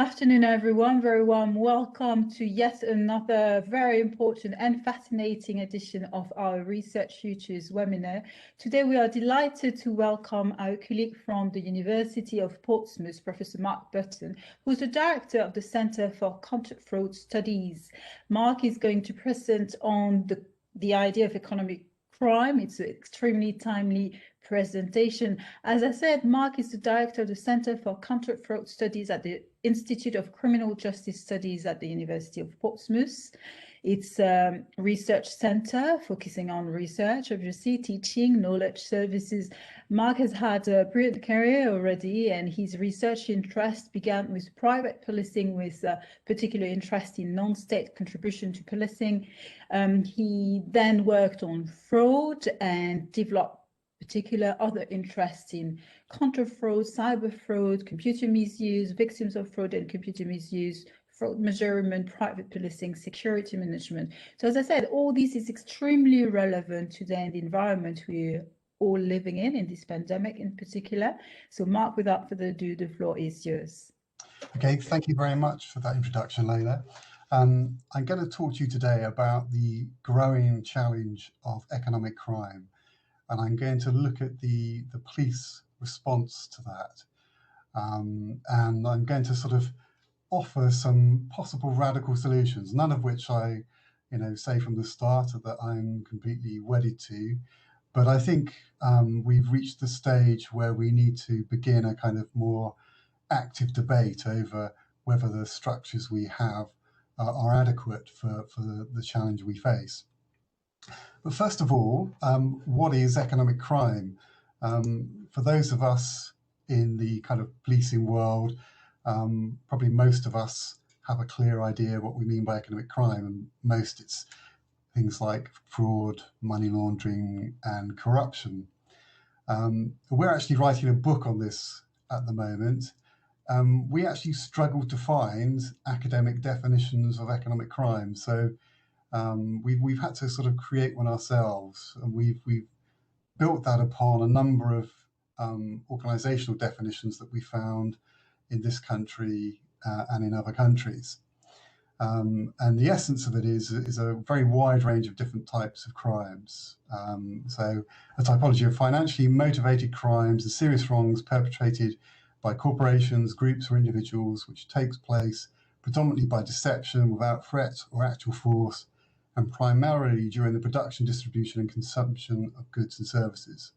Afternoon, everyone. Very warm welcome to yet another very important and fascinating edition of our Research Futures webinar. Today, we are delighted to welcome our colleague from the University of Portsmouth, Professor Mark Burton, who's the director of the Centre for Contract Fraud Studies. Mark is going to present on the idea of economic crime. It's an extremely timely presentation. As I said, Mark is the director of the Centre for Contract Fraud Studies at the Institute of Criminal Justice Studies at the University of Portsmouth. It's a research centre focusing on research, obviously, teaching, knowledge services. Mark has had a brilliant career already, and his research interest began with private policing, with particular interest in non-state contribution to policing. He then worked on fraud and developed particular other interests in counter fraud, cyber fraud, computer misuse, victims of fraud and computer misuse, fraud measurement, private policing, security management. So as I said, all this is extremely relevant today in the environment we're all living in this pandemic in particular. So Mark, without further ado, the floor is yours. Okay, thank you very much for that introduction, Leila. I'm going to talk to you today about the growing challenge of economic crime. And I'm going to look at the police response to that. And I'm going to sort of offer some possible radical solutions, none of which I, say from the start that I'm completely wedded to. But I think we've reached the stage where we need to begin a kind of more active debate over whether the structures we have are adequate for the challenge we face. But first of all, what is economic crime? For those of us in the kind of policing world, probably most of us have a clear idea what we mean by economic crime, and most it's things like fraud, money laundering, and corruption. We're actually writing a book on this at the moment. We actually struggle to find academic definitions of economic crime. So we've had to sort of create one ourselves, and we've built that upon a number of organizational definitions that we found in this country and in other countries. And the essence of it is a very wide range of different types of crimes. So a typology of financially motivated crimes and serious wrongs perpetrated by corporations, groups, or individuals, which takes place predominantly by deception without threat or actual force, and primarily during the production, distribution, and consumption of goods and services.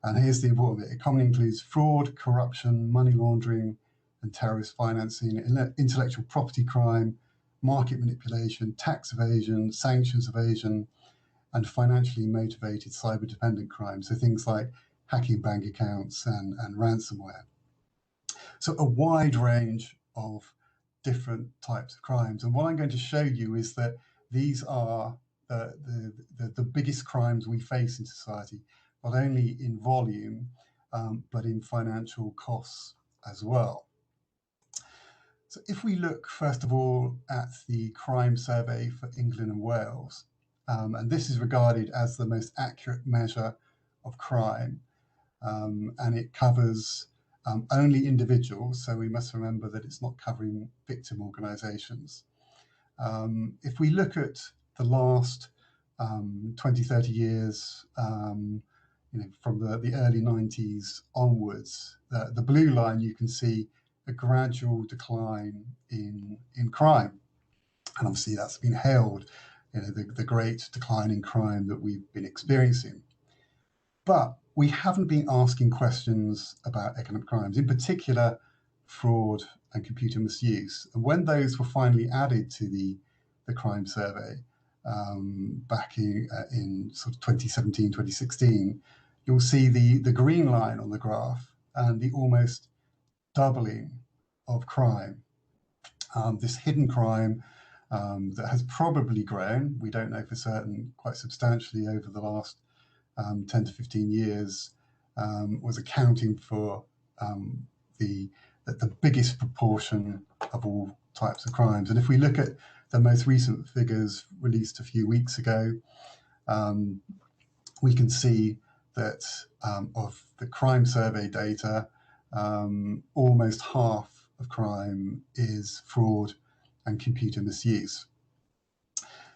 And here's the important bit. It commonly includes fraud, corruption, money laundering, and terrorist financing, intellectual property crime, market manipulation, tax evasion, sanctions evasion, and financially motivated cyber-dependent crimes. So things like hacking bank accounts and ransomware. So a wide range of different types of crimes. And what I'm going to show you is that these are the biggest crimes we face in society, not only in volume, but in financial costs as well. So if we look, first of all, at the crime survey for England and Wales, and this is regarded as the most accurate measure of crime, and it covers only individuals, so we must remember that it's not covering victim organisations. If we look at the last 20, 30 years, from the early 90s onwards, the blue line, you can see a gradual decline in crime. And obviously that's been hailed, the great decline in crime that we've been experiencing. But we haven't been asking questions about economic crimes, in particular fraud and computer misuse. And when those were finally added to the crime survey back in sort of 2017, 2016, you'll see the green line on the graph and the almost doubling of crime. This hidden crime that has probably grown, we don't know for certain, quite substantially over the last 10 to 15 years, was accounting for the biggest proportion of all types of crimes. And if we look at the most recent figures released a few weeks ago, we can see that of the crime survey data, almost half of crime is fraud and computer misuse.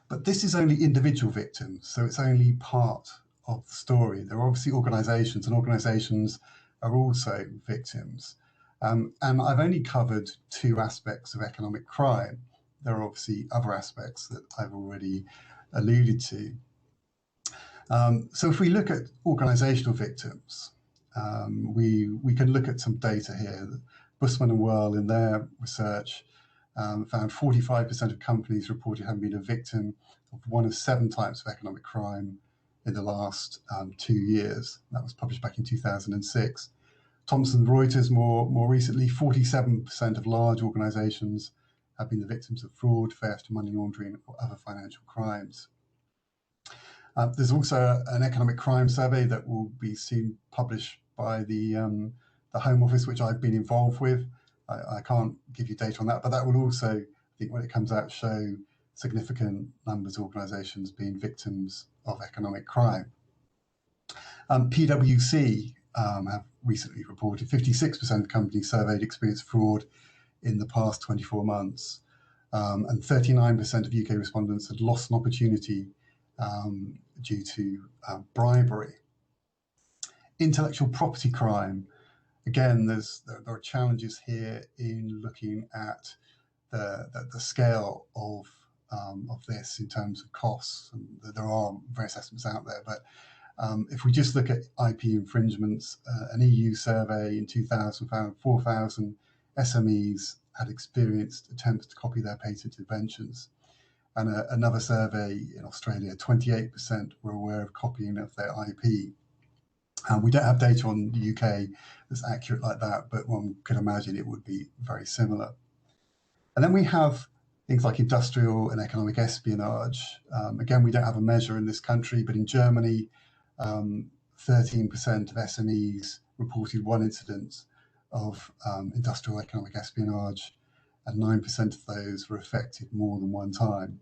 But this is only individual victims, so it's only part of the story. There are obviously organisations, and organisations are also victims. And I've only covered two aspects of economic crime. There are obviously other aspects that I've already alluded to. So if we look at organisational victims, we can look at some data here. Busman and Whirl, in their research, found 45% of companies reported having been a victim of one of 7 types of economic crime in the last 2 years. That was published back in 2006. Thomson Reuters, more recently, 47% of large organisations have been the victims of fraud, theft, money laundering, or other financial crimes. There's also an economic crime survey that will be soon published by the Home Office, which I've been involved with. I can't give you data on that, but that will also, I think when it comes out, show significant numbers of organisations being victims of economic crime. PwC have recently reported 56% of companies surveyed experienced fraud in the past 24 months, and 39% of UK respondents had lost an opportunity due to bribery. Intellectual property crime, again, there are challenges here in looking at the scale of this in terms of costs. And there are various estimates out there, but if we just look at IP infringements, an EU survey in 2000 found 4,000 SMEs had experienced attempts to copy their patent inventions. And another survey in Australia, 28% were aware of copying of their IP. We don't have data on the UK that's accurate like that, but one could imagine it would be very similar. And then we have things like industrial and economic espionage. Again, we don't have a measure in this country, but in Germany, 13% of SMEs reported one incident of industrial economic espionage, and 9% of those were affected more than one time.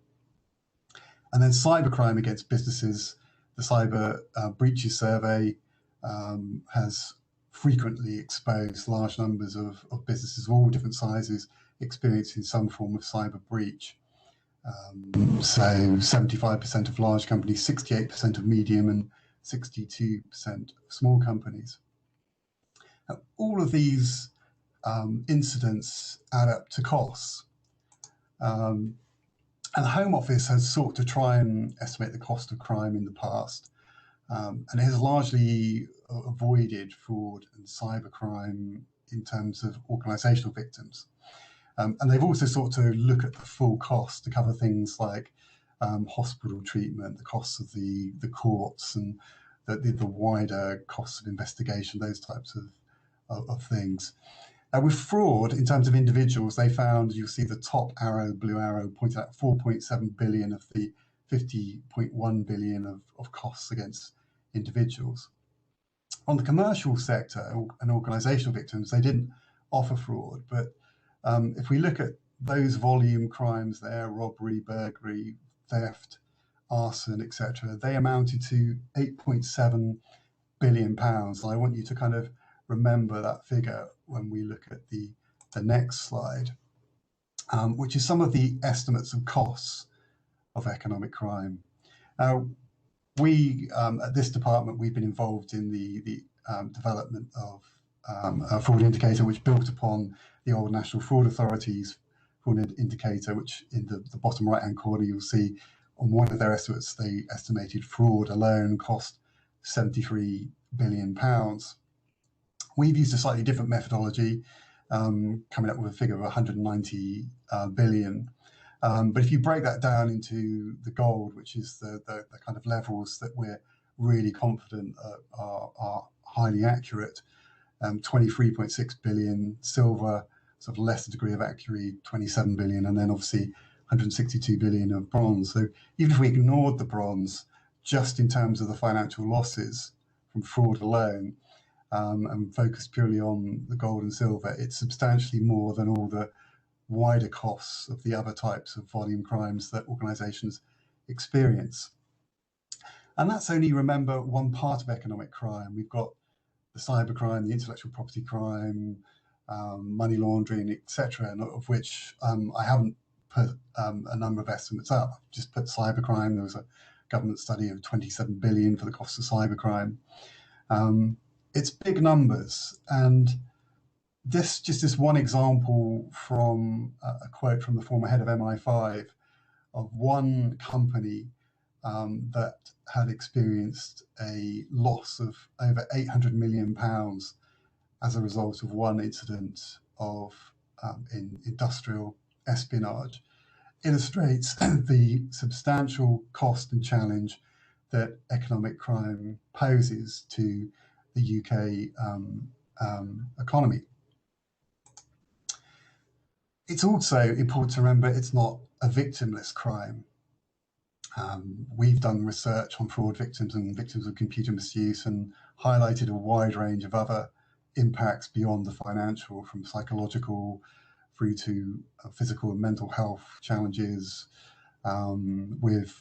And then cybercrime against businesses, the Cyber Breaches Survey has frequently exposed large numbers of businesses of all different sizes experiencing some form of cyber breach. So 75% of large companies, 68% of medium, and 62% of small companies. Now, all of these incidents add up to costs. And the Home Office has sought to try and estimate the cost of crime in the past, and it has largely avoided fraud and cybercrime in terms of organisational victims. And they've also sought to look at the full cost to cover things like hospital treatment, the costs of the courts, and the wider costs of investigation, those types of things. With fraud, in terms of individuals, they found, you'll see the top arrow, blue arrow, pointed out 4.7 billion of the 50.1 billion of costs against individuals. On the commercial sector and organisational victims, they didn't offer fraud, but if we look at those volume crimes there, robbery, burglary, theft, arson, etc., they amounted to £8.7 billion. And I want you to kind of remember that figure when we look at the next slide, which is some of the estimates of costs of economic crime. Now, we at this department, we've been involved in the development of a fraud indicator, which built upon the old National Fraud Authority's fraud indicator, which in the bottom right-hand corner, you'll see on one of their estimates, they estimated fraud alone cost £73 billion. We've used a slightly different methodology, coming up with a figure of 190 billion. But if you break that down into the gold, which is the kind of levels that we're really confident are highly accurate, 23.6 billion, silver, sort of lesser degree of accuracy, 27 billion, and then obviously 162 billion of bronze. So even if we ignored the bronze, just in terms of the financial losses from fraud alone, and focused purely on the gold and silver, it's substantially more than all the wider costs of the other types of volume crimes that organisations experience. And that's only, remember, one part of economic crime. We've got the cybercrime, the intellectual property crime, money laundering, etc., and of which I haven't put a number of estimates up. I've just put cybercrime. There was a government study of 27 billion for the cost of cybercrime. It's big numbers, and this one example from a quote from the former head of MI5 of one company that had experienced a loss of over £800 million as a result of one incident of in industrial espionage, illustrates the substantial cost and challenge that economic crime poses to the UK economy. It's also important to remember it's not a victimless crime. We've done research on fraud victims and victims of computer misuse and highlighted a wide range of other impacts beyond the financial, from psychological through to physical and mental health challenges, with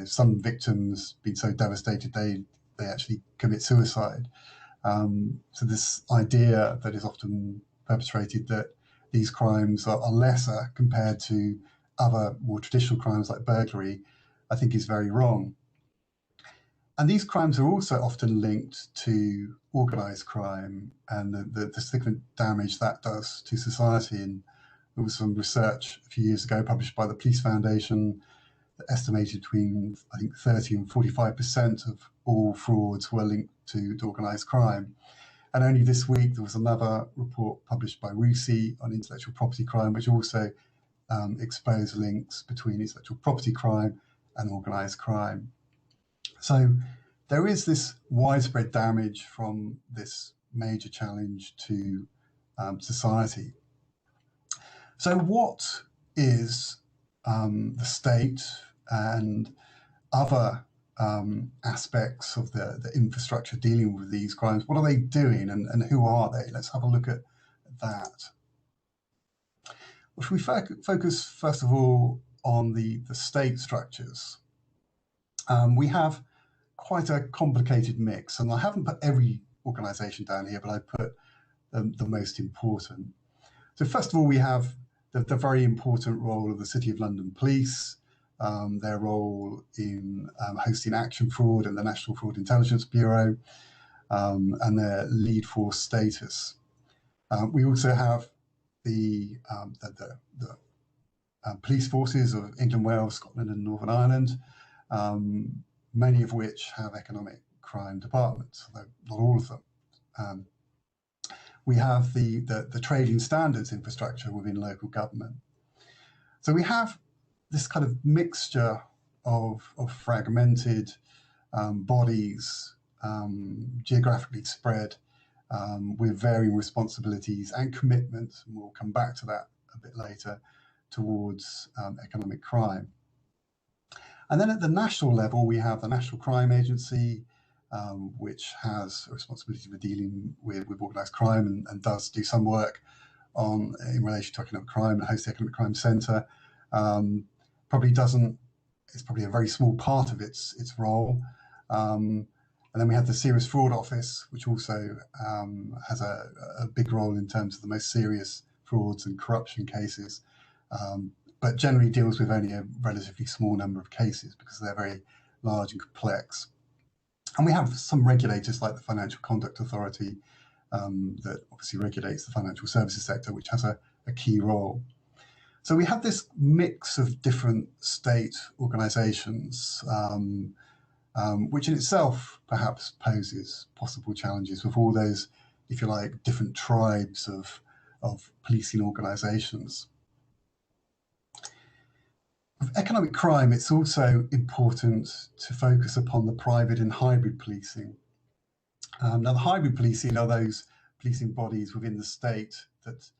some victims being so devastated they actually commit suicide. So this idea that is often perpetrated that these crimes are lesser compared to other more traditional crimes like burglary, I think is very wrong. And these crimes are also often linked to organised crime and the significant damage that does to society. And there was some research a few years ago published by the Police Foundation that estimated between, I think, 30 and 45% of all frauds were linked to organised crime. And only this week there was another report published by RUSI on intellectual property crime, which also exposed links between intellectual property crime and organised crime. So there is this widespread damage from this major challenge to society. So what is the state and other aspects of the infrastructure dealing with these crimes? What are they doing, and who are they? Let's have a look at that. If we focus first of all on the state structures, we have quite a complicated mix, and I haven't put every organisation down here, but I put the most important. So first of all, we have the very important role of the City of London Police, their role in hosting action fraud and the National Fraud Intelligence Bureau, and their lead force status. We also have the police forces of England, Wales, Scotland and Northern Ireland, many of which have economic crime departments, although not all of them. We have the trading standards infrastructure within local government. So we have this kind of mixture of fragmented bodies, geographically spread, with varying responsibilities and commitments, and we'll come back to that a bit later, towards economic crime. And then at the national level, we have the National Crime Agency, which has a responsibility for dealing with organised crime and does do some work in relation to economic crime and hosts the Economic Crime Centre. It's probably a very small part of its role. And then we have the Serious Fraud Office, which also has a big role in terms of the most serious frauds and corruption cases, but generally deals with only a relatively small number of cases because they're very large and complex. And we have some regulators like the Financial Conduct Authority that obviously regulates the financial services sector, which has a key role. So we have this mix of different state organisations, which in itself perhaps poses possible challenges with all those, if you like, different tribes of policing organisations. With economic crime, it's also important to focus upon the private and hybrid policing. Now, the hybrid policing are those policing bodies within the state that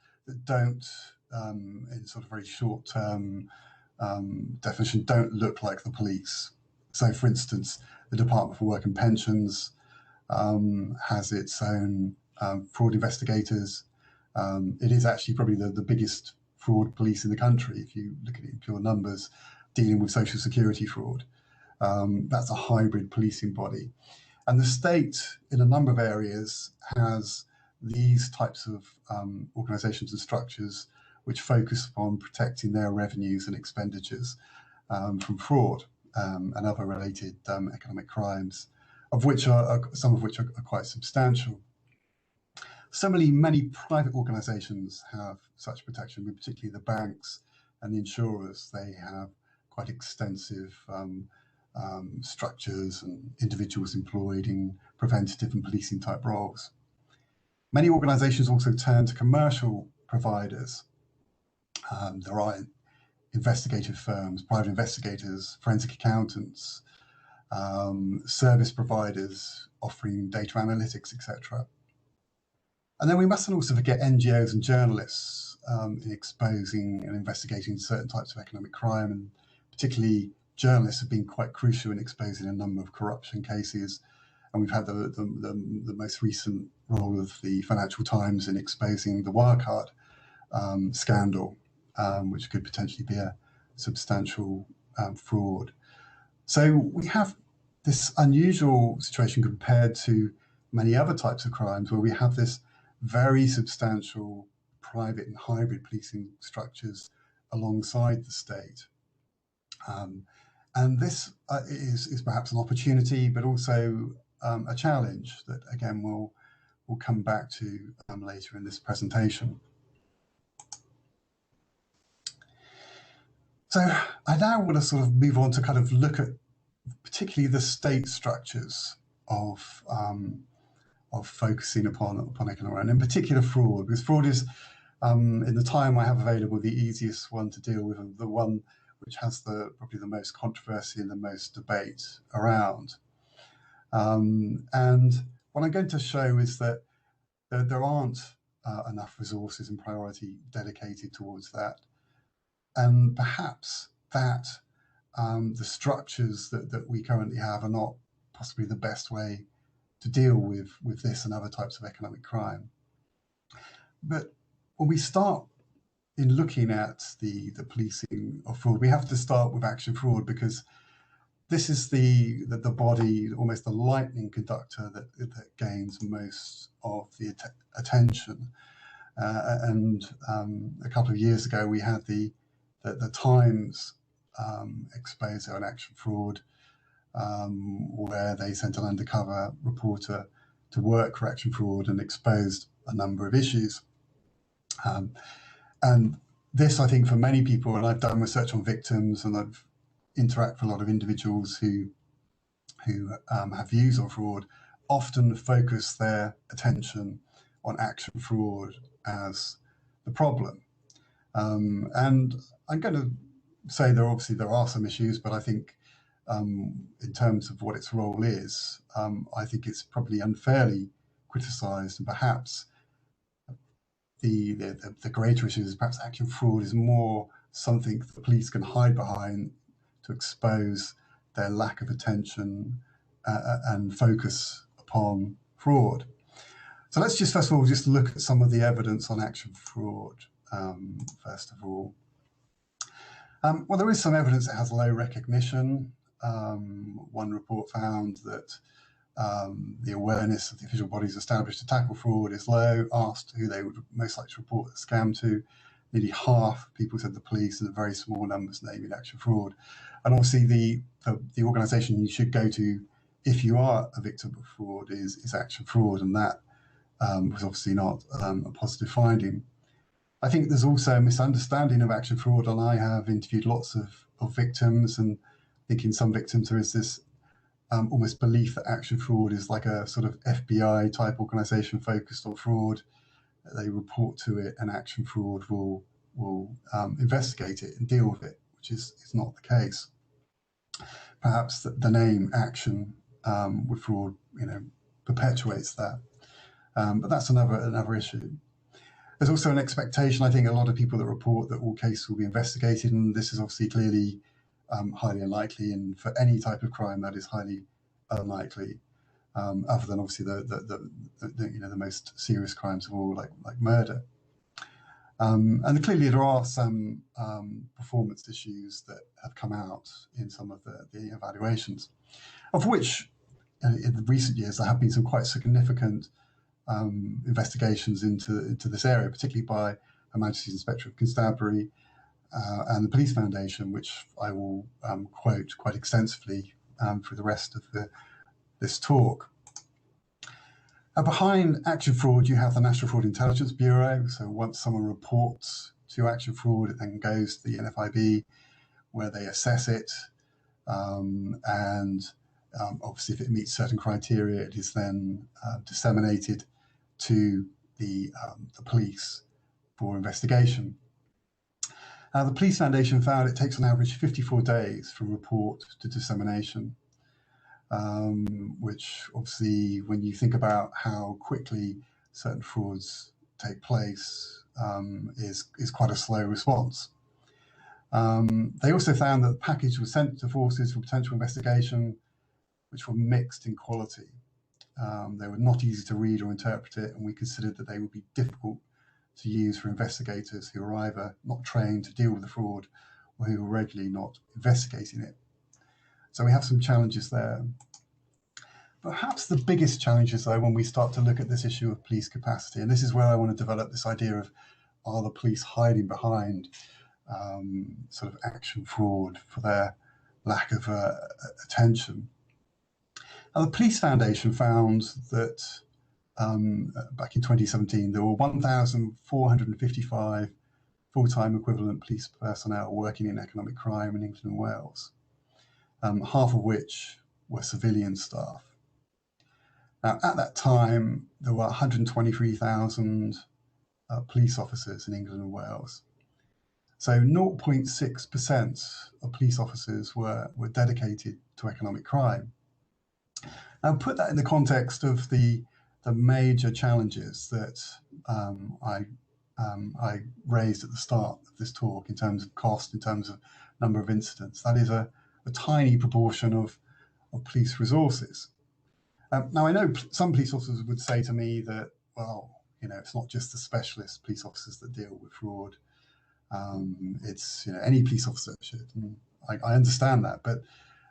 don't, in sort of very short-term definition, don't look like the police. So, for instance, the Department for Work and Pensions has its own fraud investigators. It is actually probably the biggest fraud police in the country, if you look at it in pure numbers, dealing with social security fraud. That's a hybrid policing body. And the state, in a number of areas, has these types of organisations and structures which focus upon protecting their revenues and expenditures from fraud and other related economic crimes, of which some of which are quite substantial. Similarly, many private organisations have such protection, particularly the banks and the insurers. They have quite extensive structures and individuals employed in preventative and policing type roles. Many organisations also turn to commercial providers. There are investigative firms, private investigators, forensic accountants, service providers offering data analytics, etc. And then we mustn't also forget NGOs and journalists in exposing and investigating certain types of economic crime, and particularly journalists have been quite crucial in exposing a number of corruption cases. And we've had the most recent role of the Financial Times in exposing the Wirecard scandal, which could potentially be a substantial fraud. So we have this unusual situation compared to many other types of crimes where we have this very substantial private and hybrid policing structures alongside the state. And this is perhaps an opportunity, but also a challenge that, again, we'll come back to later in this presentation. So I now want to sort of move on to kind of look at particularly the state structures of focusing upon economic crime, and in particular fraud, because fraud is, in the time I have available, the easiest one to deal with, and the one which has probably the most controversy and the most debate around. And what I'm going to show is that there aren't enough resources and priority dedicated towards that. And perhaps that the structures that we currently have are not possibly the best way to deal with this and other types of economic crime. But when we start in looking at the policing of fraud, we have to start with action fraud, because this is the body, almost the lightning conductor that gains most of the attention. And a couple of years ago, we had the Times expose on action fraud, where they sent an undercover reporter to work for action fraud and exposed a number of issues. And this, I think, for many people, and I've done research on victims, and I've interacted with a lot of individuals who have views on fraud, often focus their attention on action fraud as the problem. And I'm going to say there are some issues, but I think in terms of what its role is, I think it's probably unfairly criticised, and perhaps the greater issue is perhaps action fraud is more something the police can hide behind to expose their lack of attention and focus upon fraud. So let's just first of all just look at some of the evidence on action fraud. First of all, well, there is some evidence that has low recognition. One report found that the awareness of the official bodies established to tackle fraud is low. Asked who they would most like to report the scam to, nearly half people said the police, and a very small numbers naming action fraud. And obviously the organisation you should go to if you are a victim of fraud is action fraud, and that was obviously not a positive finding. I think there's also a misunderstanding of action fraud, and I have interviewed lots of victims, and I think in some victims there is this almost belief that action fraud is like a sort of FBI type organisation focused on fraud. They report to it, and action fraud will investigate it and deal with it, which is not the case. Perhaps the name action with fraud, perpetuates that, but that's another issue. There's also an expectation, I think, a lot of people that report that all cases will be investigated, and this is obviously clearly highly unlikely, and for any type of crime that is highly unlikely, other than obviously the most serious crimes of all, like murder. And clearly there are some performance issues that have come out in some of the evaluations, of which in recent years there have been some quite significant investigations into this area, particularly by Her Majesty's Inspector of Constabulary and the Police Foundation, which I will quote quite extensively for the rest of this talk. Behind Action Fraud, you have the National Fraud Intelligence Bureau. So once someone reports to Action Fraud, it then goes to the NFIB, where they assess it. Obviously, if it meets certain criteria, it is then disseminated to the police for investigation. The Police Foundation found it takes on average 54 days from report to dissemination, which obviously, when you think about how quickly certain frauds take place, is quite a slow response. They also found that the package was sent to forces for potential investigation, which were mixed in quality. They were not easy to read or interpret it, and we considered that they would be difficult to use for investigators who are either not trained to deal with the fraud or who are regularly not investigating it. So we have some challenges there. Perhaps the biggest challenges, though, when we start to look at this issue of police capacity, and this is where I want to develop this idea of, are the police hiding behind sort of action fraud for their lack of attention? Now, the Police Foundation found that back in 2017, there were 1,455 full-time equivalent police personnel working in economic crime in England and Wales, half of which were civilian staff. Now, at that time, there were 123,000 police officers in England and Wales. So 0.6% of police officers were dedicated to economic crime. Now, put that in the context of the major challenges that I raised at the start of this talk in terms of cost, in terms of number of incidents. That is a tiny proportion of police resources. Now, I know some police officers would say to me that, well, it's not just the specialist police officers that deal with fraud. It's any police officer should. And I understand that, but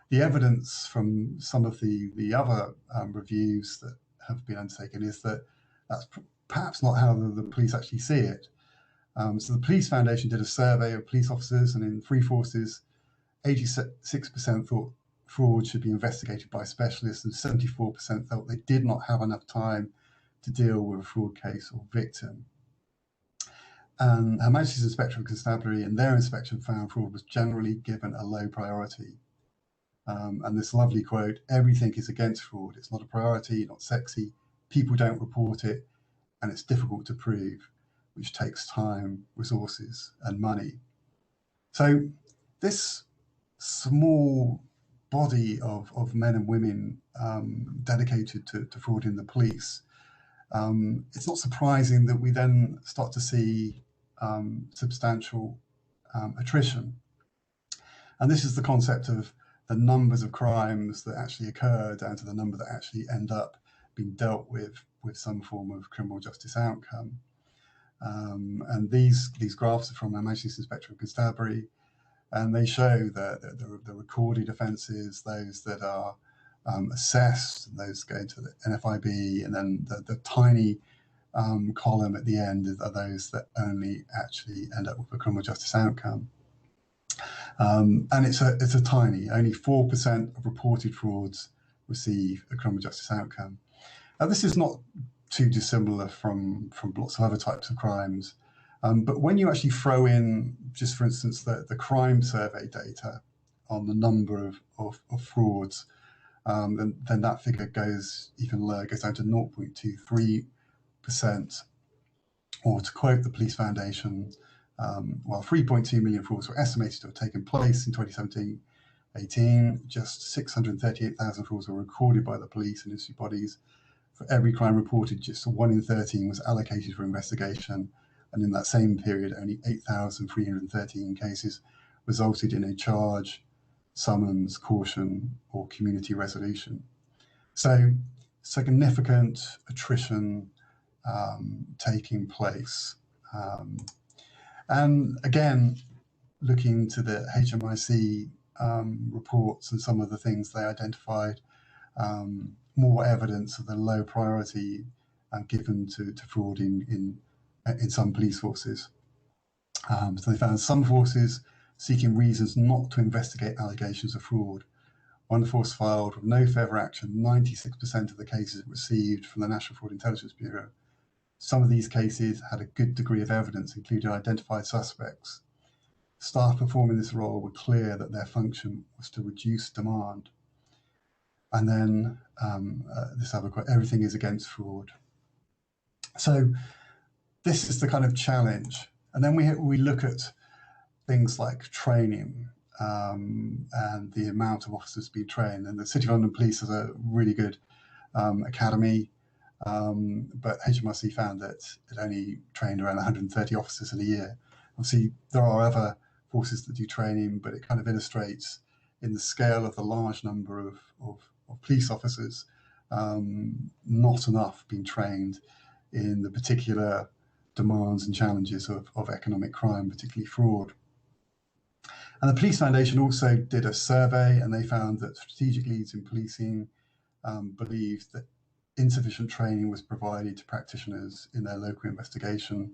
the evidence from some of the other reviews that have been undertaken is that that's perhaps not how the police actually see it. So the Police Foundation did a survey of police officers, and in three forces, 86% thought fraud should be investigated by specialists, and 74% felt they did not have enough time to deal with a fraud case or victim. And Her Majesty's Inspector of Constabulary in their inspection found fraud was generally given a low priority. And this lovely quote, "Everything is against fraud. It's not a priority, not sexy. People don't report it, and it's difficult to prove, which takes time, resources, and money." So this small body of men and women dedicated to fraud in the police, it's not surprising that we then start to see substantial attrition. And this is the concept of the numbers of crimes that actually occur down to the number that actually end up being dealt with some form of criminal justice outcome. And these graphs are from Her Majesty's Inspector of Constabulary, and they show that the recorded offences, those that are assessed, those going to the NFIB, and then the tiny column at the end are those that only actually end up with a criminal justice outcome. And it's a tiny, only 4% of reported frauds receive a criminal justice outcome. Now, this is not too dissimilar from lots of other types of crimes. But when you actually throw in, just for instance, the crime survey data on the number of frauds, then that figure goes even lower, goes down to 0.23%. Or to quote the Police Foundation, while 3.2 million frauds were estimated to have taken place in 2017-18, just 638,000 frauds were recorded by the police and industry bodies. For every crime reported, just 1 in 13 was allocated for investigation. And in that same period, only 8,313 cases resulted in a charge, summons, caution, or community resolution. So significant attrition taking place. And again, looking to the HMIC reports and some of the things they identified, more evidence of the low priority given to fraud in some police forces. So they found some forces seeking reasons not to investigate allegations of fraud. One force filed with no further action 96% of the cases it received from the National Fraud Intelligence Bureau. Some of these cases had a good degree of evidence, including identified suspects. Staff performing this role were clear that their function was to reduce demand. And then this other quote, everything is against fraud. So this is the kind of challenge. And then we look at things like training and the amount of officers being trained. And the City of London Police has a really good academy, but HMRC found that it only trained around 130 officers in a year. Obviously, there are other forces that do training, but it kind of illustrates in the scale of the large number of police officers, not enough being trained in the particular demands and challenges of economic crime, particularly fraud. And the Police Foundation also did a survey, and they found that strategic leads in policing believed that insufficient training was provided to practitioners in their local investigation,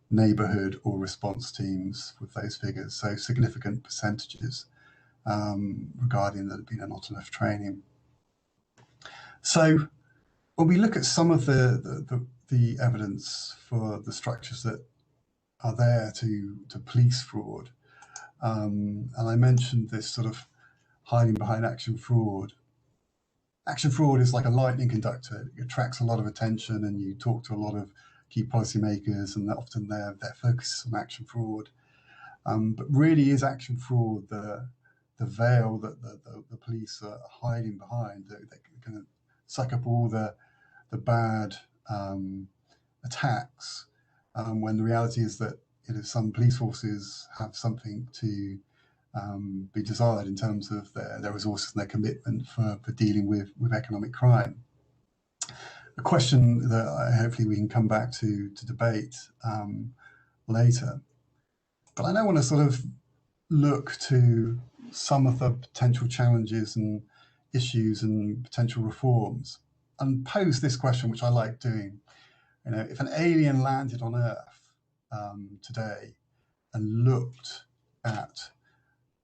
neighbourhood or response teams with those figures. So significant percentages regarding there being not enough training. So when we look at some of the evidence for the structures that are there to police fraud, and I mentioned this sort of hiding behind action fraud. Action fraud is like a lightning conductor. It attracts a lot of attention, and you talk to a lot of key policymakers, and often their focus is on action fraud. But really, is action fraud the veil that the police are hiding behind? They kind of suck up all the bad attacks, when the reality is that some police forces have something to be desired in terms of their resources and their commitment for dealing with economic crime. A question that hopefully we can come back to debate later. But I now want to sort of look to some of the potential challenges and issues and potential reforms and pose this question, which I like doing. If an alien landed on Earth today and looked at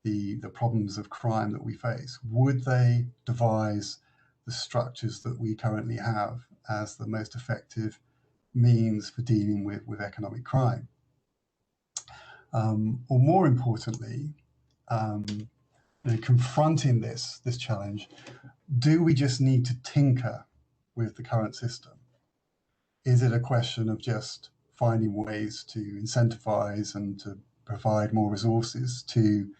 the problems of crime that we face, would they devise the structures that we currently have as the most effective means for dealing with economic crime? Or more importantly, confronting this challenge, do we just need to tinker with the current system? Is it a question of just finding ways to incentivize and to provide more resources to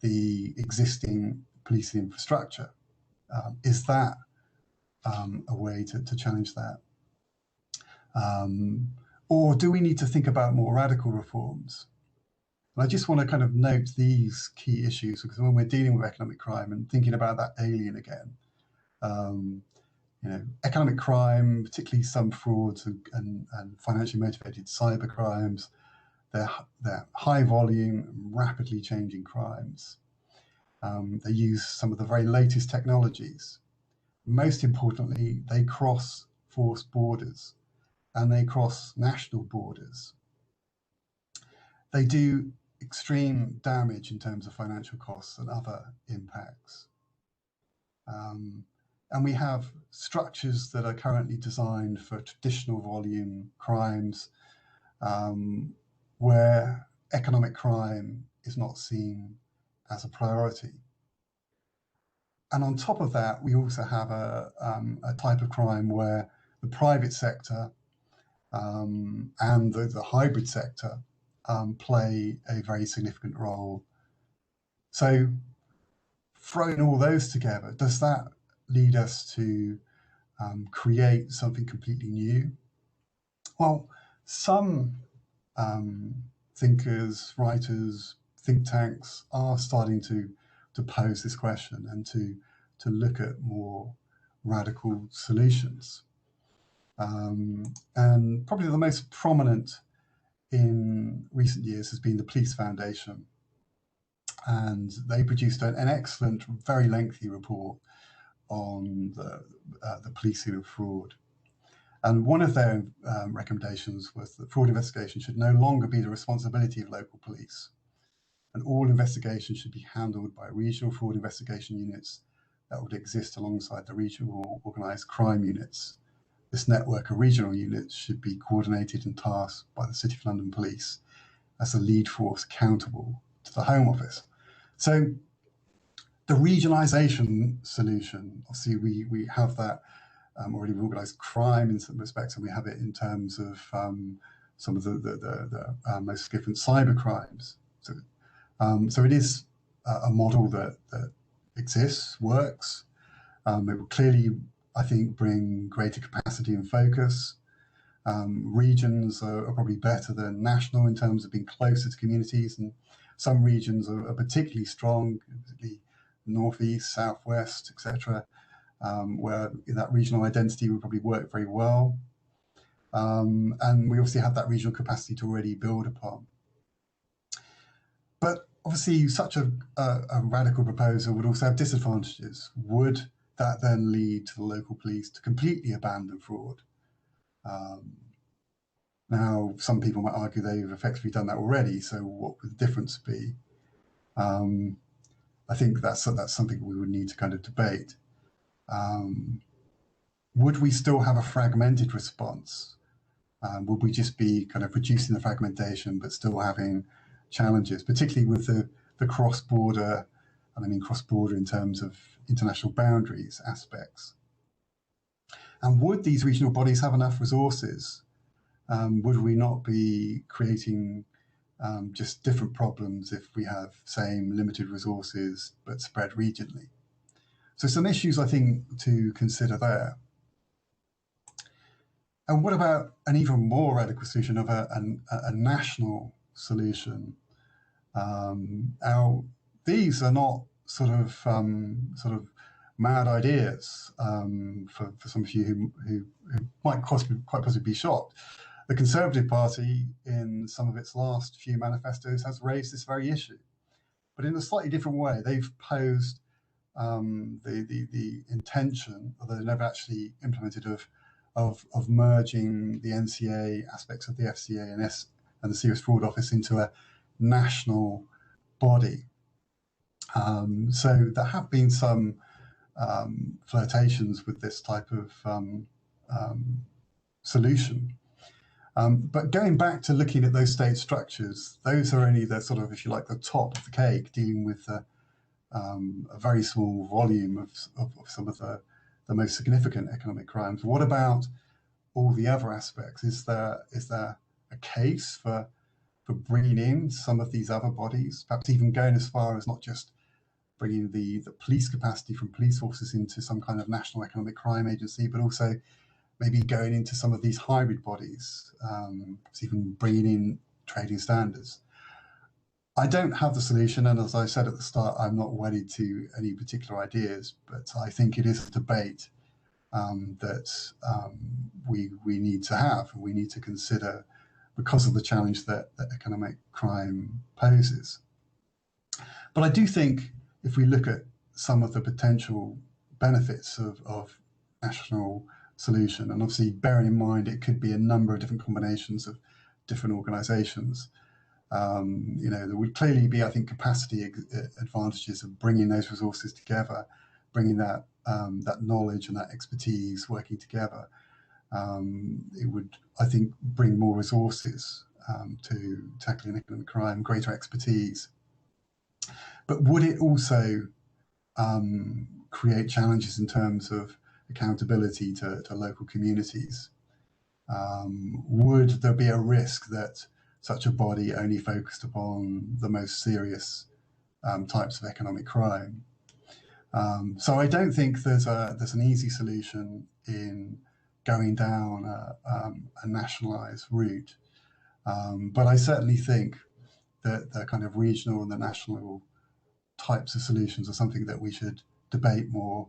the existing policing infrastructure? Is that a way to challenge that? Or do we need to think about more radical reforms? And I just want to kind of note these key issues, because when we're dealing with economic crime and thinking about that alien again, economic crime, particularly some frauds and financially motivated cyber crimes, they're high volume, rapidly changing crimes. They use some of the very latest technologies. Most importantly, they cross force borders and they cross national borders. They do extreme damage in terms of financial costs and other impacts. And we have structures that are currently designed for traditional volume crimes, where economic crime is not seen as a priority. And on top of that, we also have a type of crime where the private sector and the hybrid sector play a very significant role. So throwing all those together, does that lead us to create something completely new? Well, some thinkers, writers, think tanks are starting to pose this question and to look at more radical solutions. And probably the most prominent in recent years has been the Police Foundation. And they produced an excellent, very lengthy report on the policing of fraud. And one of their recommendations was that fraud investigation should no longer be the responsibility of local police, and all investigations should be handled by regional fraud investigation units that would exist alongside the regional organised crime units. This network of regional units should be coordinated and tasked by the City of London Police as the lead force accountable to the Home Office. So the regionalisation solution, obviously we have that already with organised crime in some respects, and we have it in terms of some of the most significant cyber crimes. So it is a model that exists, works. It will clearly, I think, bring greater capacity and focus. Regions are probably better than national in terms of being closer to communities, and some regions are particularly strong, particularly northeast, southwest, etc., where that regional identity would probably work very well. And we obviously have that regional capacity to already build upon. But obviously, such a radical proposal would also have disadvantages. Would that then lead to the local police to completely abandon fraud? Now, some people might argue they've effectively done that already, so what would the difference be? I think that's something we would need to kind of debate. Would we still have a fragmented response? Would we just be kind of reducing the fragmentation but still having challenges, particularly with the cross-border, and I mean cross-border in terms of international boundaries aspects? And would these regional bodies have enough resources? Would we not be creating just different problems if we have same limited resources but spread regionally? So some issues I think to consider there. And what about an even more radical solution of a national solution? Now, these are not sort of mad ideas for some of you who might quite possibly be shocked. The Conservative Party, in some of its last few manifestos, has raised this very issue, but in a slightly different way. They've posed the intention, although they never actually implemented, of merging the NCA aspects of the FCA and the Serious Fraud Office into a national body. So there have been some flirtations with this type of solution. But going back to looking at those state structures, those are only the sort of, if you like, the top of the cake, dealing with a very small volume of some of the most significant economic crimes. What about all the other aspects? Is there a case for bringing in some of these other bodies, perhaps even going as far as not just bringing the police capacity from police forces into some kind of national economic crime agency, but also maybe going into some of these hybrid bodies, even bringing in trading standards? I don't have the solution, and as I said at the start, I'm not wedded to any particular ideas, but I think it is a debate that we need to have, and we need to consider, because of the challenge that economic crime poses. But I do think if we look at some of the potential benefits of national solution, and obviously bearing in mind it could be a number of different combinations of different organisations, there would clearly be, I think, capacity advantages of bringing those resources together, bringing that knowledge and that expertise working together. It would, I think, bring more resources to tackling economic crime, greater expertise. But would it also create challenges in terms of accountability to local communities? Would there be a risk that such a body only focused upon the most serious types of economic crime? So I don't think there's an easy solution in going down a nationalised route, but I certainly think that the kind of regional and the national types of solutions are something that we should debate more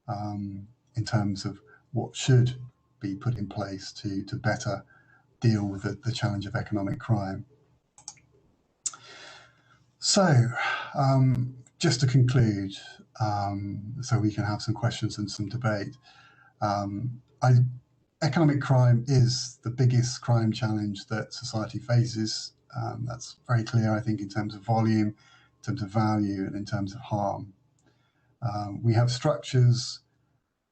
in terms of what should be put in place to better deal with the challenge of economic crime. So, just to conclude, so we can have some questions and some debate, I economic crime is the biggest crime challenge that society faces. That's very clear, I think, in terms of volume, in terms of value, and in terms of harm. We have structures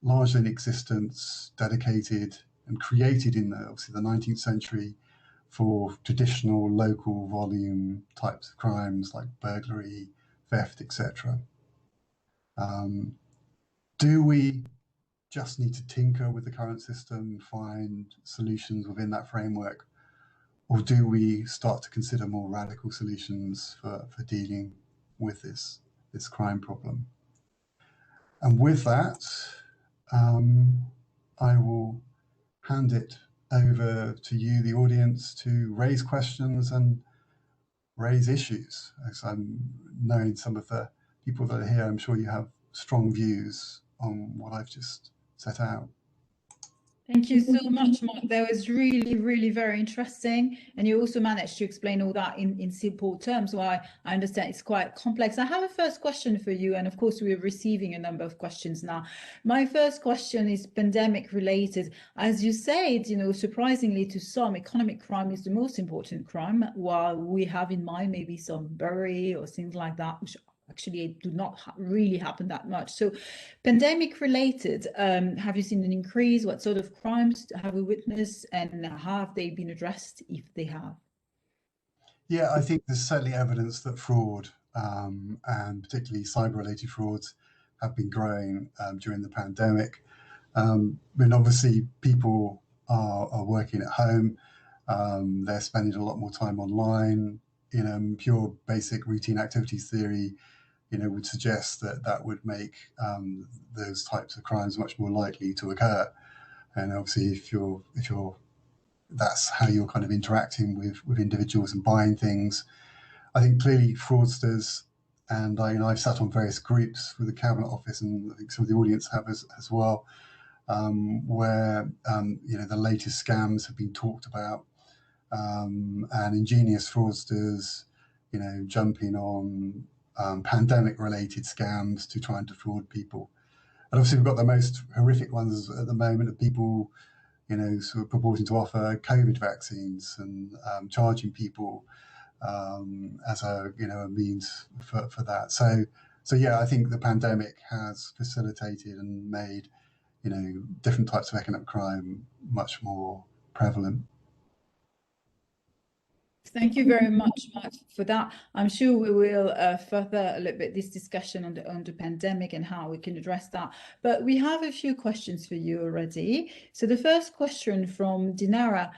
largely in existence, dedicated and created in obviously the 19th century for traditional local volume types of crimes like burglary, theft, etc. Do we just need to tinker with the current system, find solutions within that framework, or do we start to consider more radical solutions for dealing with this crime problem? And with that, I will hand it over to you, the audience, to raise questions and raise issues. As I'm knowing some of the people that are here, I'm sure you have strong views on what I've just set out. Thank you so much, Mark. That was really, really very interesting. And you also managed to explain all that in simple terms, why I understand it's quite complex. I have a first question for you. And of course, we're receiving a number of questions now. My first question is pandemic related. As you said, surprisingly to some, economic crime is the most important crime, while we have in mind maybe some burglary or things like that, which actually do not really happen that much. So pandemic related, have you seen an increase? What sort of crimes have we witnessed, and how have they been addressed, if they have? Yeah, I think there's certainly evidence that fraud, and particularly cyber-related frauds, have been growing during the pandemic. Obviously people are working at home, they're spending a lot more time online. Pure basic routine activities theory would suggest that would make those types of crimes much more likely to occur. And obviously, if you're that's how you're kind of interacting with individuals and buying things. I think clearly fraudsters, and I've sat on various groups with the Cabinet Office, and I think some of the audience have as well, where the latest scams have been talked about, and ingenious fraudsters, jumping on pandemic-related scams to try and defraud people. And obviously, we've got the most horrific ones at the moment of people, sort of purporting to offer COVID vaccines and charging people as a means for that. So yeah, I think the pandemic has facilitated and made different types of economic crime much more prevalent. Thank you very much, Mark, for that. I'm sure we will further a little bit this discussion on the pandemic and how we can address that. But we have a few questions for you already. So the first question from Dinara: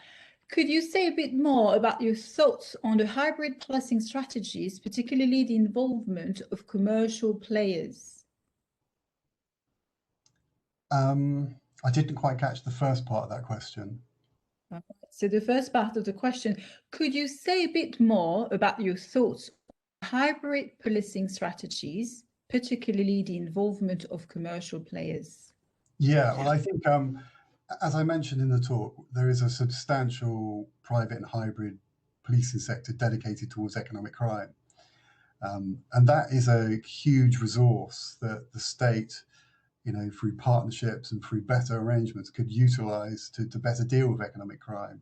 could you say a bit more about your thoughts on the hybrid policing strategies, particularly the involvement of commercial players? I didn't quite catch the first part of that question. So the first part of the question, could you say a bit more about your thoughts on hybrid policing strategies, particularly the involvement of commercial players? Yeah, well, I think, as I mentioned in the talk, there is a substantial private and hybrid policing sector dedicated towards economic crime. And that is a huge resource that the state, through partnerships and through better arrangements, could utilize to better deal with economic crime.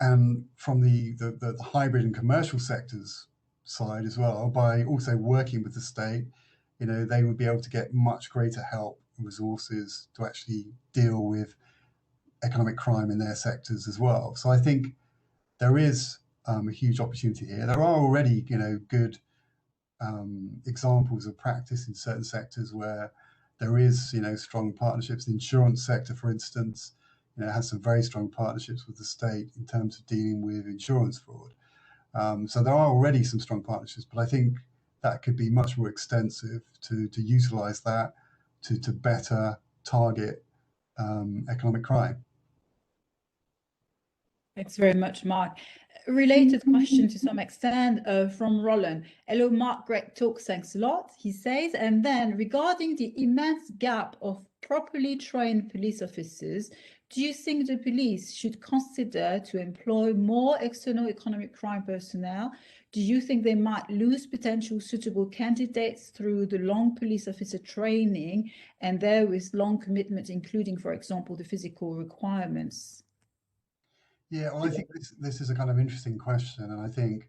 And from the hybrid and commercial sectors side as well, by also working with the state, they would be able to get much greater help and resources to actually deal with economic crime in their sectors as well. So I think there is a huge opportunity here. There are already, good examples of practice in certain sectors where there is, strong partnerships. The insurance sector, for instance, has some very strong partnerships with the state in terms of dealing with insurance fraud. So there are already some strong partnerships, but I think that could be much more extensive to utilize that to better target economic crime. Thanks very much, Mark. A related question to some extent from Roland. Hello, Mark, great talk, thanks a lot, he says. And then regarding the immense gap of properly trained police officers Do you think the police should consider to employ more external economic crime personnel? Do you think they might lose potential suitable candidates through the long police officer training and there with long commitment, including, for example, the physical requirements? Yeah, well, I think this is a kind of interesting question, and I think,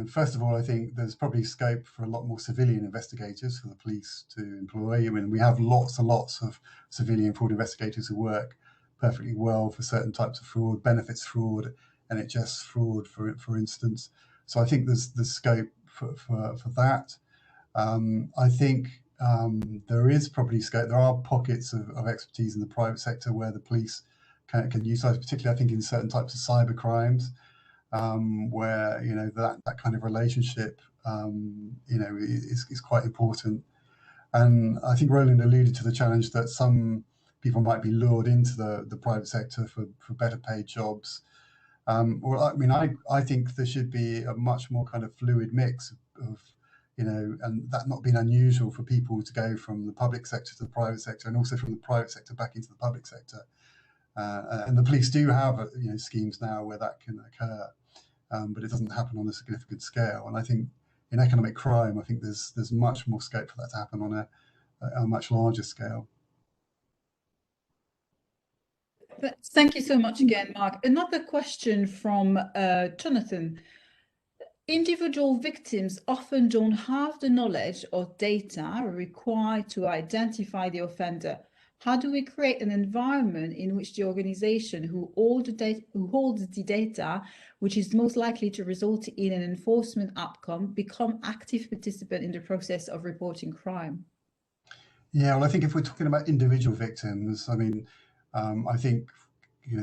first of all, I think there's probably scope for a lot more civilian investigators for the police to employ. I mean, we have lots and lots of civilian fraud investigators who work perfectly well for certain types of fraud, benefits fraud, NHS fraud, for instance. So I think there's scope for that. I think there is probably scope. There are pockets of expertise in the private sector where the police can utilize, particularly I think in certain types of cyber crimes, where that kind of relationship is quite important. And I think Roland alluded to the challenge that some people might be lured into the private sector for better paid jobs. Well, I mean, I think there should be a much more kind of fluid mix of, and that not being unusual for people to go from the public sector to the private sector, and also from the private sector back into the public sector. And the police do have schemes now where that can occur, but it doesn't happen on a significant scale. And I think in economic crime, I think there's much more scope for that to happen on a much larger scale. Thank you so much again, Mark. Another question from Jonathan. Individual victims often don't have the knowledge or data required to identify the offender. How do we create an environment in which the organization who holds the data, which is most likely to result in an enforcement outcome, become active participant in the process of reporting crime? Yeah, well, I think if we're talking about individual victims, I mean, I think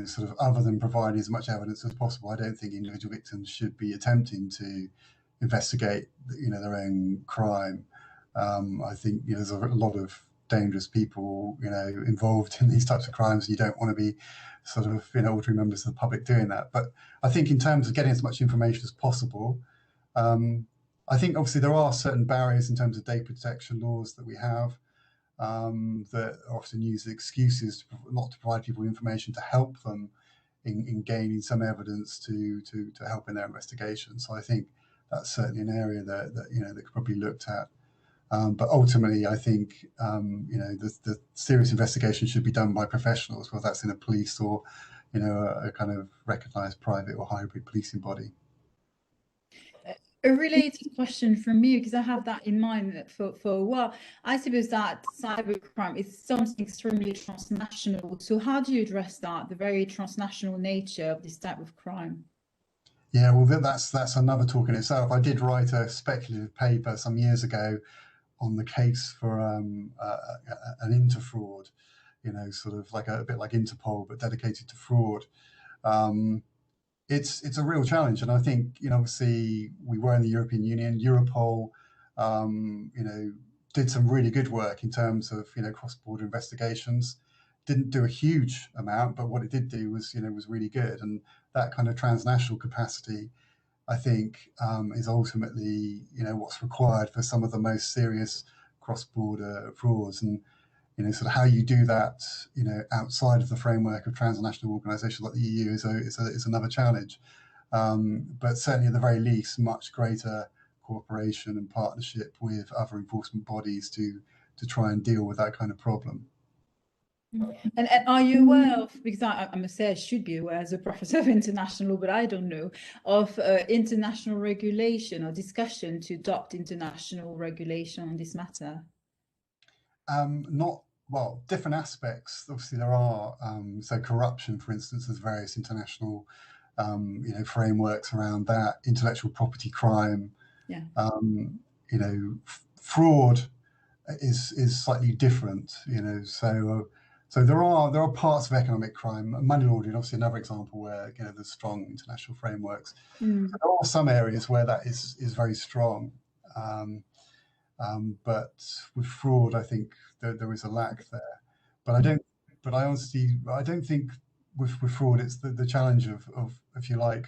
sort of other than providing as much evidence as possible, I don't think individual victims should be attempting to investigate, their own crime. I think there's a lot of dangerous people, involved in these types of crimes. You don't want to be sort of, ordinary members of the public doing that. But I think in terms of getting as much information as possible, I think obviously there are certain barriers in terms of data protection laws that we have. That are often used as excuses not to provide people information to help them in gaining some evidence to help in their investigation. So I think that's certainly an area that could probably be looked at. But ultimately, I think the serious investigation should be done by professionals, whether that's in a police or a kind of recognised private or hybrid policing body. A related question from me, because I have that in mind for a while. I suppose that cybercrime is something extremely transnational. So how do you address that, the very transnational nature of this type of crime? Yeah, well, that's another talk in itself. I did write a speculative paper some years ago on the case for an interfraud, sort of like a bit like Interpol, but dedicated to fraud. It's a real challenge, and I think obviously we were in the European Union. Europol, did some really good work in terms of cross-border investigations. Didn't do a huge amount, but what it did do was was really good, and that kind of transnational capacity, I think, is ultimately what's required for some of the most serious cross-border frauds. And sort of how you do that, outside of the framework of transnational organisations like the EU is another challenge. But certainly, at the very least, much greater cooperation and partnership with other enforcement bodies to try and deal with that kind of problem. And are you aware of, because I must say I should be aware as a professor of international, but I don't know, of international regulation or discussion to adopt international regulation on this matter? Not well, different aspects. Obviously, there are so corruption, for instance. There's various international frameworks around that. Intellectual property crime. Yeah. Fraud is slightly different. So there are parts of economic crime. Money laundering, obviously, another example where there's strong international frameworks. Mm. There are some areas where that is very strong. But with fraud, I think there is a lack there. But I honestly don't think with fraud it's the challenge of, if you like,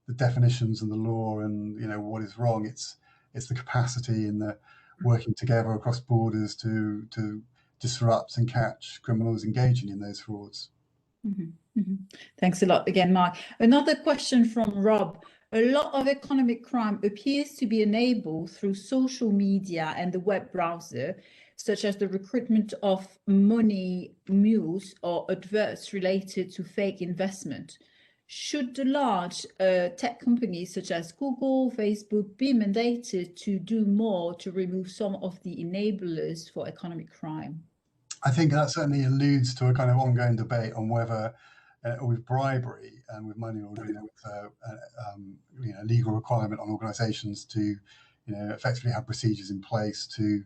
the definitions and the law and what is wrong. It's the capacity and the working together across borders to disrupt and catch criminals engaging in those frauds. Thanks a lot again, Mark. Another question from Rob. A lot of economic crime appears to be enabled through social media and the web browser, such as the recruitment of money mules or adverts related to fake investment. Should the large tech companies such as Google, Facebook be mandated to do more to remove some of the enablers for economic crime? I think that certainly alludes to a kind of ongoing debate on whether, with bribery and with money laundering, with legal requirement on organisations to, effectively have procedures in place to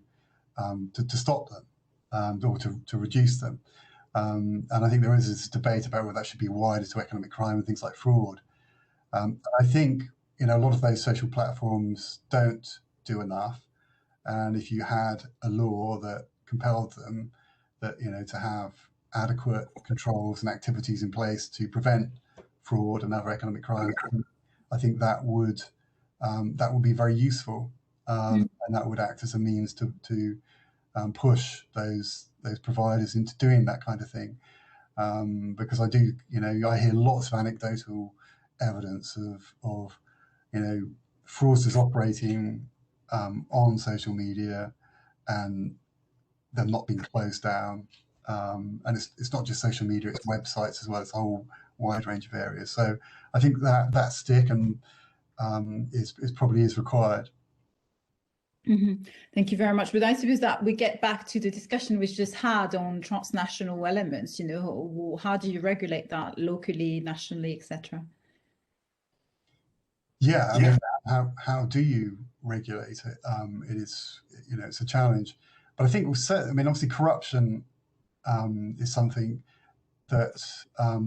stop them or to reduce them. And I think there is this debate about whether that should be wider to economic crime and things like fraud. I think a lot of those social platforms don't do enough. And if you had a law that compelled them to have adequate controls and activities in place to prevent fraud and other economic crime, I think that would be very useful, and that would act as a means to push those providers into doing that kind of thing. Because I hear lots of anecdotal evidence of fraudsters operating on social media and them not being closed down. And it's not just social media, it's websites as well. It's a whole wide range of areas. So I think that stick and is probably is required. Thank you very much. But I suppose that we get back to the discussion we just had on transnational elements. How do you regulate that locally, nationally, etc.? Yeah, I mean, how do you regulate it? It is, it's a challenge. But I think obviously corruption is something that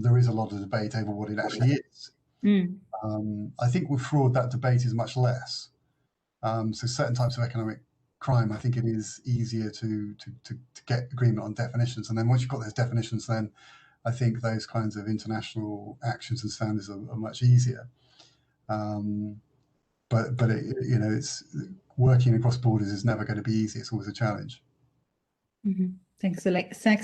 there is a lot of debate over what it actually is. I think with fraud, that debate is much less. So certain types of economic crime, I think it is easier to get agreement on definitions. And then once you've got those definitions, then I think those kinds of international actions and standards are much easier. But it's working across borders is never going to be easy. It's always a challenge. Thanks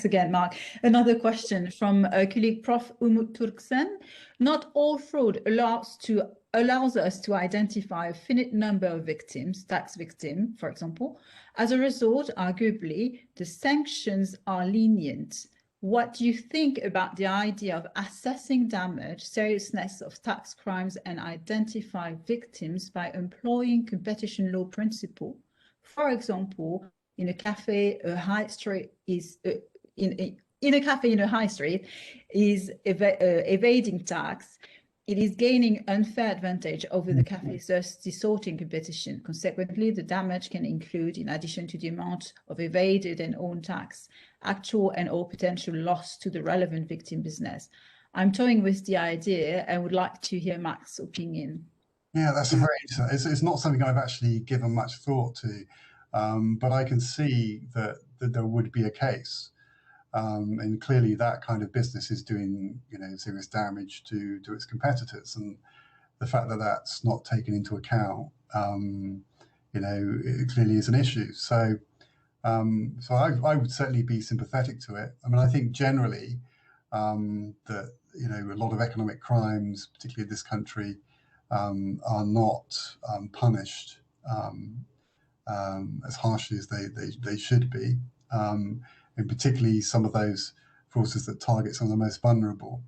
again, Mark. Another question from a colleague, Prof. Umut Turksen. Not all fraud allows us to identify a finite number of victims, tax victim, for example. As a result, arguably, the sanctions are lenient. What do you think about the idea of assessing damage, seriousness of tax crimes, and identify victims by employing competition law principle? For example, in a cafe, a high street is in a cafe in a high street is evading tax. It is gaining unfair advantage over the cafe, thus distorting competition. Consequently, the damage can include, in addition to the amount of evaded and owned tax, actual and or potential loss to the relevant victim business. I'm toying with the idea and would like to hear Mark's opinion. Yeah, that's a very. It's not something I've actually given much thought to, but I can see that there would be a case. And clearly that kind of business is doing, serious damage to its competitors. And the fact that that's not taken into account, it clearly is an issue. So I would certainly be sympathetic to it. I mean, I think generally that, a lot of economic crimes, particularly in this country, are not punished as harshly as they should be. And particularly some of those forces that target some of the most vulnerable.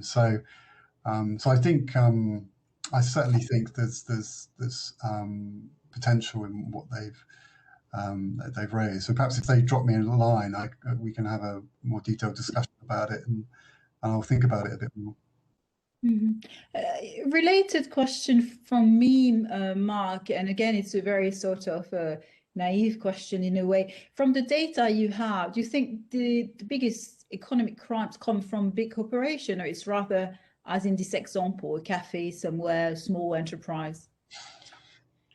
So I think I certainly think there's potential in what they've raised. So perhaps if they drop me a line, we can have a more detailed discussion about it, and I'll think about it a bit more. Related question from me, Mark, and again, it's a very sort of naive question in a way. From the data you have, do you think the biggest economic crimes come from big corporation, or it's rather, as in this example, a cafe somewhere, small enterprise?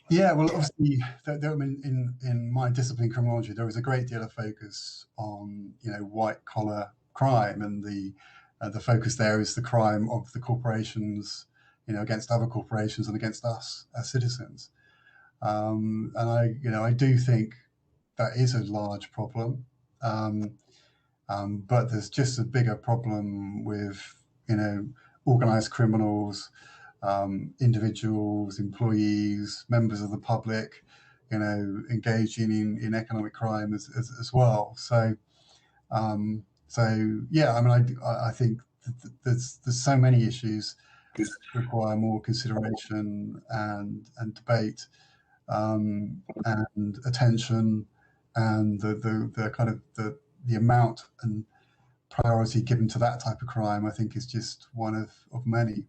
Yeah, well, obviously, in my discipline, criminology, there is a great deal of focus on white collar crime, and the focus there is the crime of the corporations, against other corporations and against us as citizens. And I do think that is a large problem. But there's just a bigger problem with, organized criminals, individuals, employees, members of the public, engaging in economic crime as well. So yeah, I mean, I think there's so many issues that require more consideration and debate and attention, and the kind of the amount and priority given to that type of crime, I think, is just one of many.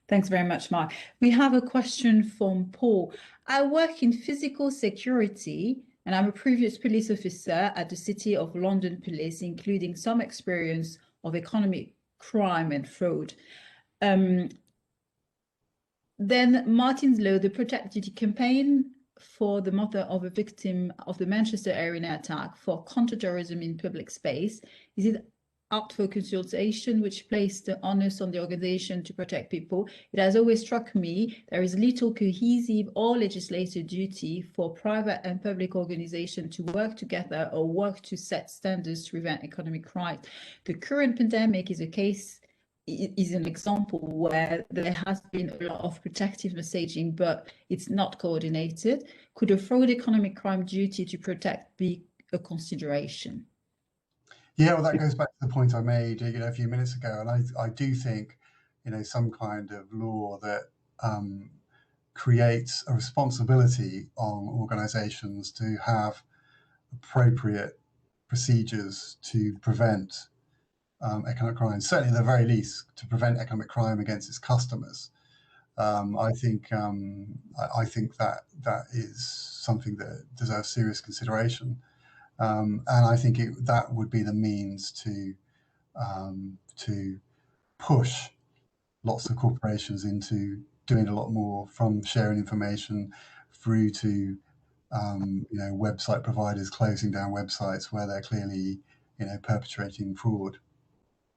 Thanks very much, Mark. We have a question from Paul. I work in physical security and I'm a previous police officer at the City of London Police, including some experience of economic crime and fraud. Then Martin's Law, the Protect Duty campaign for the mother of a victim of the Manchester Arena attack for counterterrorism in public space, is it out for consultation, which placed the onus on the organization to protect people? It has always struck me there is little cohesive or legislative duty for private and public organizations to work together or work to set standards to prevent economic crime. The current pandemic is an example where there has been a lot of protective messaging, but it's not coordinated. Could a fraud economic crime duty to protect be a consideration? Yeah, well, that goes back to the point I made, a few minutes ago, and I do think, some kind of law that creates a responsibility on organisations to have appropriate procedures to prevent economic crime, certainly at the very least to prevent economic crime against its customers. I think that is something that deserves serious consideration. And I think that would be the means to push lots of corporations into doing a lot more, from sharing information through to website providers closing down websites where they're clearly perpetrating fraud.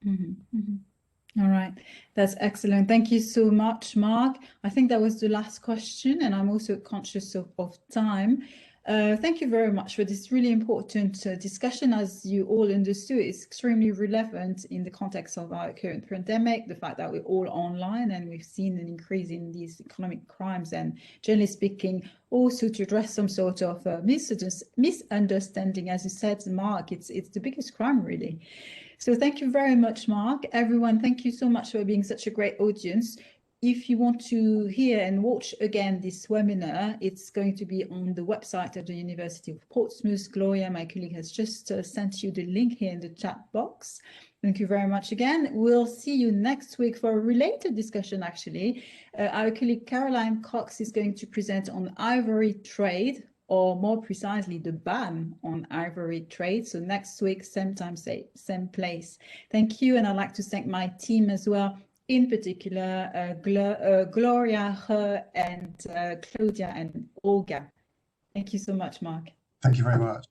All right, that's excellent. Thank you so much, Mark. I think that was the last question, and I'm also conscious of time. Thank you very much for this really important discussion. As you all understood, it's extremely relevant in the context of our current pandemic, the fact that we're all online and we've seen an increase in these economic crimes, and generally speaking, also to address some sort of misunderstanding. As you said, Mark, it's the biggest crime, really. So thank you very much, Mark. Everyone, thank you so much for being such a great audience. If you want to hear and watch again this webinar, it's going to be on the website of the University of Portsmouth. Gloria, my colleague, has just sent you the link here in the chat box. Thank you very much again. We'll see you next week for a related discussion, actually. Our colleague Caroline Cox is going to present on ivory trade, or more precisely, the ban on ivory trade. So next week, same time, same place. Thank you, and I'd like to thank my team as well. In particular, Gloria, her, and Claudia and Olga. Thank you so much, Mark. Thank you very much.